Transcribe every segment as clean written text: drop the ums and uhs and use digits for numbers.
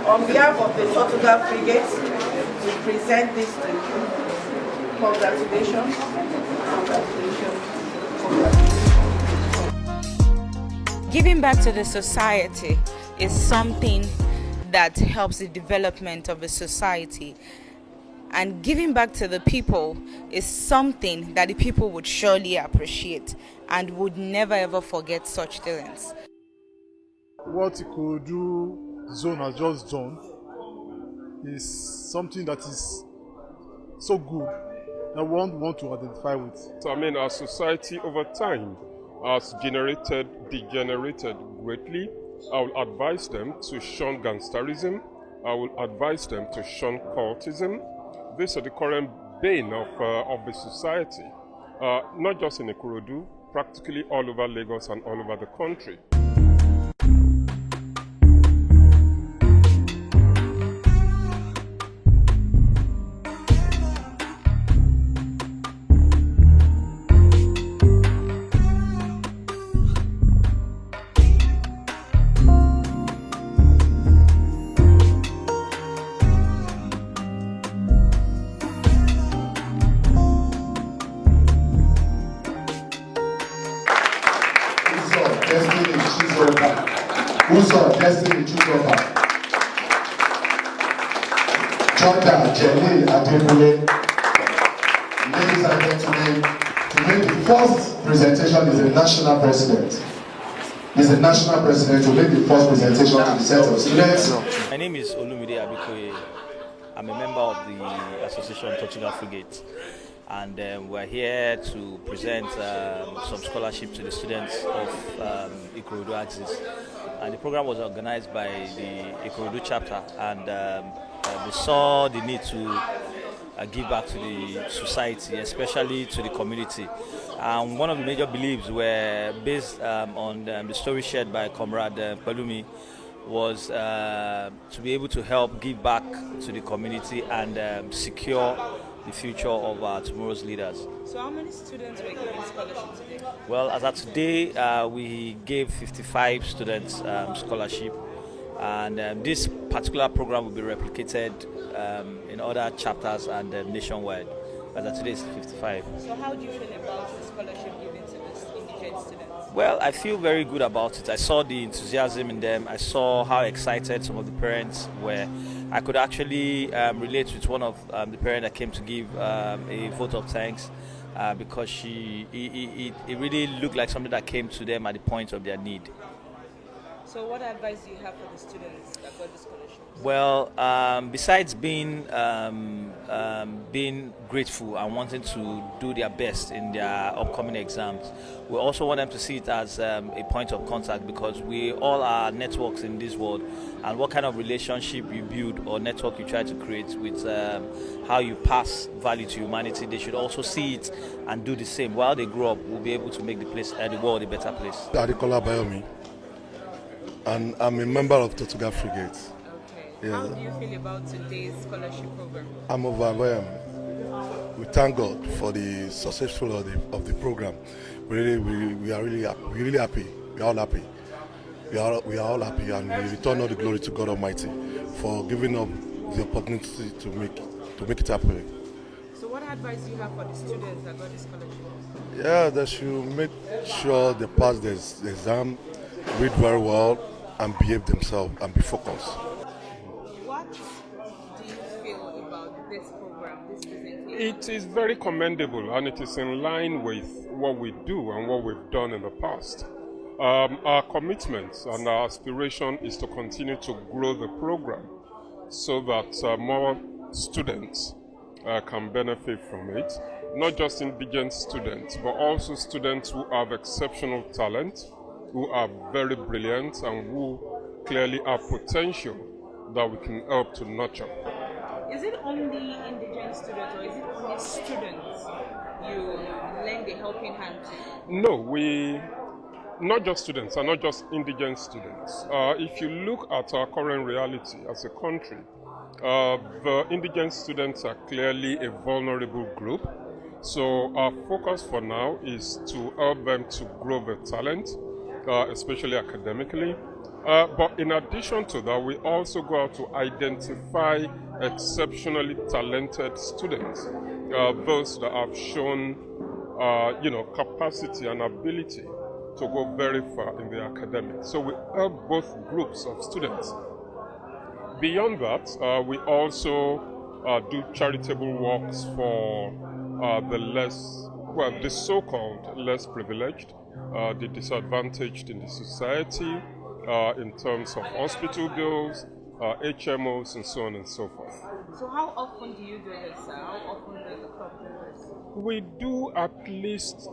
On behalf of the Tortuga Frigate, we present this to you. Congratulations. Congratulations. Giving back to the society is something that helps the development of a society. And giving back to the people is something that the people would surely appreciate and would never ever forget such talents. What IKORODU zone has just done is something that is so good that one want to identify with. So, I mean, our society over time has degenerated greatly. I will advise them to shun gangsterism. I will advise them to shun cultism. These are the current bane of the society, not just in IKORODU, practically all over Lagos and all over the country. Destiny Chukwuka, Jordan Jelly Adebule. Ladies and gentlemen, today the first presentation is the national president. He's the national president to make the first presentation to the set of students. My name is Olumide Abikoye. I'm a member of the association Tortuga Frigate. And we're here to present some scholarship to the students of IKORODU Axis. And the program was organized by the IKORODU chapter, and we saw the need to give back to the society, especially to the community. One of the major beliefs were based on the story shared by Comrade Pelumi, was to be able to help give back to the community and secure the future of tomorrow's leaders. So how many students were given scholarship today? Well, as of today, we gave 55 students scholarship, and this particular program will be replicated in other chapters and nationwide. As of today, it's 55. So how do you feel about the scholarship given to this indigent students? Well, I feel very good about it. I saw the enthusiasm in them. I saw how excited some of the parents were. I could actually relate with one of the parents that came to give a vote of thanks because it really looked like something that came to them at the point of their need. So what advice do you have for the students that got the scholarship? Well, besides being grateful and wanting to do their best in their upcoming exams, we also want them to see it as a point of contact, because we all are networks in this world, and what kind of relationship you build or network you try to create with how you pass value to humanity, they should also see it and do the same. While they grow up, we'll be able to make the world a better place. Adikola Bayomi, and I'm a member of Tortuga Frigate. Okay. How do you feel about today's scholarship program? I'm overwhelmed. We thank God for the successful of the program. We are really happy. We are all happy. We are all happy, and we return all the glory to God Almighty for giving us the opportunity to make it happen. So what advice do you have for the students that got the scholarship? Yeah, they should make sure they pass the exam, read very well, and behave themselves and be focused. What do you feel about this program, this presentation? It is very commendable, and it is in line with what we do and what we've done in the past. Our commitment and our aspiration is to continue to grow the program so that more students can benefit from it. Not just indigent students, but also students who have exceptional talent, who are very brilliant, and who clearly have potential that we can help to nurture. Is it only indigent students, or is it only students you lend a helping hand to? No, not just students, and not just indigent students. If you look at our current reality as a country, the indigent students are clearly a vulnerable group. So our focus for now is to help them to grow their talent, especially academically, But in addition to that, we also go out to identify exceptionally talented students, those that have shown, capacity and ability to go very far in the academics. So we help both groups of students. Beyond that, we also do charitable works for the so-called less privileged, the disadvantaged in the society, in terms of hospital bills, HMOs, and so on and so forth. So how often do you do this? How often does the club do this? We do at least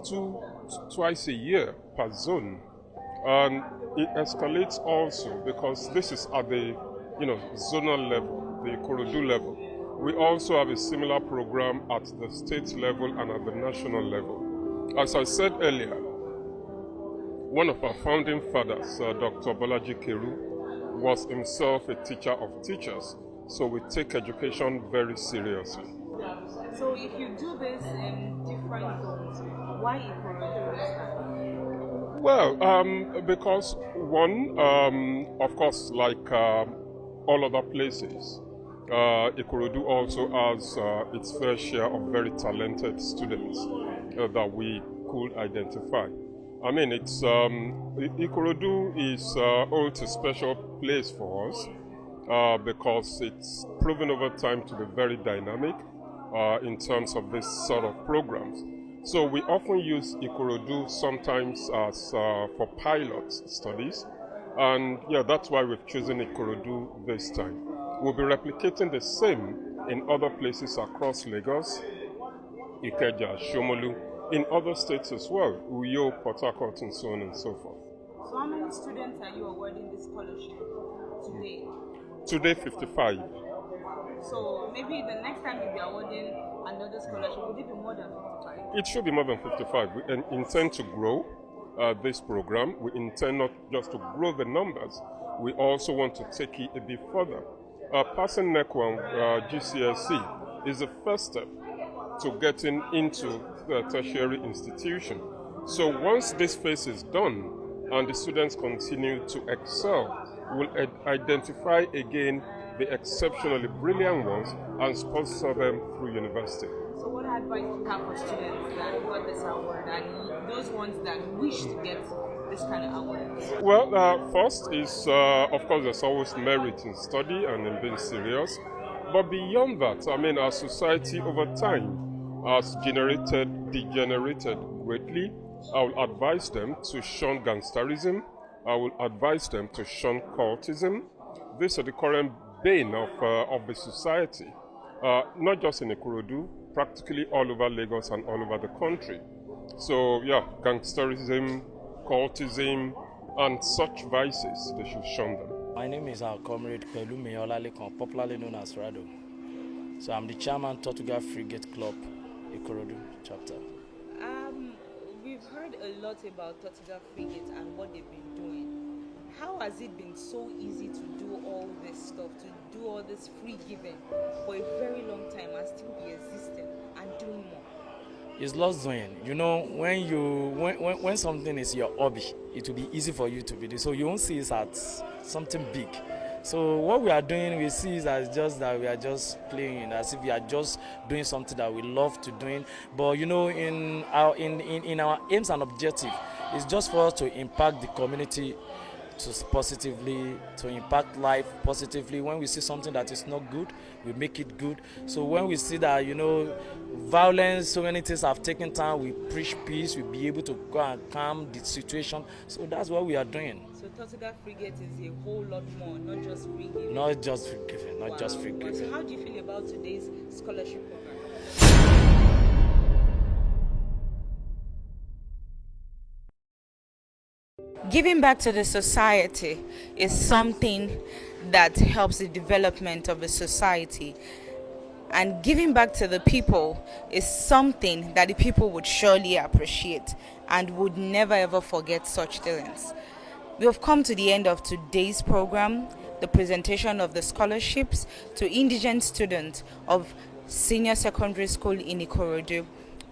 twice a year per zone. And it escalates also because this is at the zonal level, the IKORODU level. We also have a similar program at the state level and at the national level. As I said earlier, one of our founding fathers, Dr. Bolaji Keru, was himself a teacher of teachers, so we take education very seriously. So if you do this in different zones, why IKORODU? Well, because one, of course, like all other places, IKORODU also has its fair share of very talented students that we could identify. I mean, it's IKORODU is holds a special place for us because it's proven over time to be very dynamic in terms of this sort of programs. So we often use IKORODU sometimes as for pilot studies, and yeah, that's why we've chosen IKORODU this time. We'll be replicating the same in other places across Lagos, Ikeja, Shomolu, in other states as well, Uyo, Port Harcourt, and so on and so forth. So how many students are you awarding this scholarship today? Today, 55. So maybe the next time you'll be awarding another scholarship, would it be more than 55? It should be more than 55. We intend to grow this program. We intend not just to grow the numbers, we also want to take it a bit further. Passing NECO and GCSE is the first step to getting into the tertiary institution. So once this phase is done and the students continue to excel, we'll identify again the exceptionally brilliant ones and sponsor them through university. So what advice do you have for students that got this award and those ones that wish to get this kind of award? Well, first is, of course, there's always merit in study and in being serious. But beyond that, I mean, our society over time has degenerated greatly. I will advise them to shun gangsterism. I will advise them to shun cultism. These are the current bane of the society, not just in IKORODU, practically all over Lagos and all over the country. So yeah, gangsterism, cultism, and such vices, they should shun them. My name is our comrade Pelu Meyolalekon, popularly known as Rado. So I'm the chairman Tortuga Frigate Club, IKORODU chapter. We've heard a lot about Tortuga Frigate and what they've been doing. How has it been so easy to do all this stuff, to do all this free giving for a very long time and still be existing and doing more? It's lost doing. You know, when something is your hobby, it will be easy for you to be doing. So you won't see it as something big. So what we are doing, we see it as just that we are just playing, as if we are just doing something that we love to doing. But you know, in our aims and objective, it's just for us to impact the community positively, to impact life positively. When we see something that is not good, we make it good. So when we see that, you know, violence, so many things have taken time, we preach peace, we'll be able to go and calm the situation. So that's what we are doing. So Tortuga Frigate is a whole lot more, not just free giving. Not just free giving, not just free giving. So how do you feel about today's scholarship program? Giving back to the society is something that helps the development of a society. And giving back to the people is something that the people would surely appreciate and would never ever forget such dealings. We have come to the end of today's program, the presentation of the scholarships to indigent students of senior secondary school in IKORODU.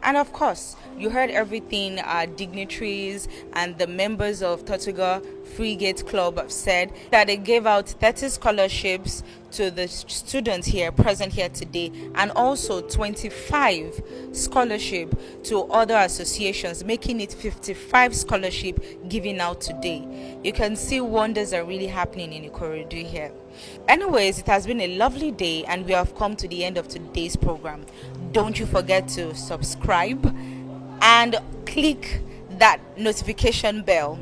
And of course, you heard everything our dignitaries and the members of Tortuga Frigate Club have said, that they gave out 30 scholarships to the students here present here today, and also 25 scholarship to other associations, making it 55 scholarship given out today. You can see wonders are really happening in IKORODU here. Anyways, it has been a lovely day and we have come to the end of today's program. Don't you forget to subscribe and click that notification bell.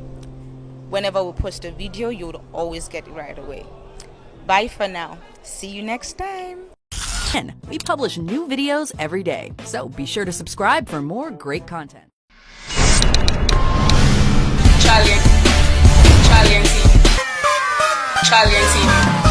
Whenever we post a video, you would always get it right away. Bye for now. See you next time. We publish new videos every day, so be sure to subscribe for more great content. Charlie and team.